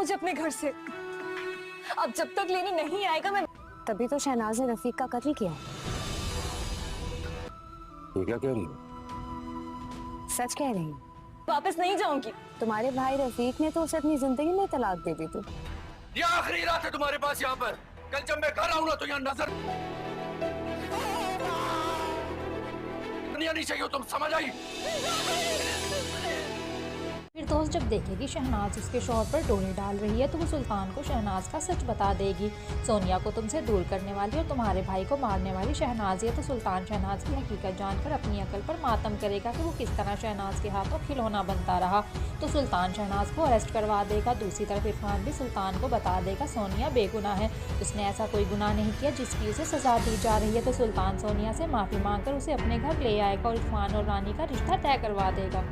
मुझे अपने घर से। अब जब तक लेने नहीं आएगा मैं। तभी तो शहनाज ने रफीक का कत्ल किया। ये क्या कह रही हो? सच कह रही हूँ। वापस नहीं जाऊंगी। तुम्हारे भाई रफीक ने तो उसे अपनी जिंदगी में तलाक दे दी थी। ये आखिरी रात है तुम्हारे पास यहाँ पर। कल जब मैं घर आऊंगा तो यहाँ नजर नहीं चाहिए, तुम समझ आई? फिर दोस्त जब देखेगी शहनाज उसके शौहर पर डोरे डाल रही है तो वो सुल्तान को शहनाज का सच बता देगी। सोनिया को तुमसे दूर करने वाली और तुम्हारे भाई को मारने वाली शहनाज है। तो सुल्तान शहनाज की हकीकत जानकर अपनी अकल पर मातम करेगा कि वो किस तरह शहनाज के हाथों खिलौना बनता रहा। तो सुल्तान शहनाज को अरेस्ट करवा देगा। दूसरी तरफ इरफान भी सुल्तान को बता देगा सोनिया बेगुनाह है, उसने ऐसा कोई गुनाह नहीं किया जिसकी उसे सजा दी जा रही है। तो सुल्तान सोनिया से माफ़ी मांगकर उसे अपने घर ले आएगा और इरफान और रानी का रिश्ता तय करवा देगा।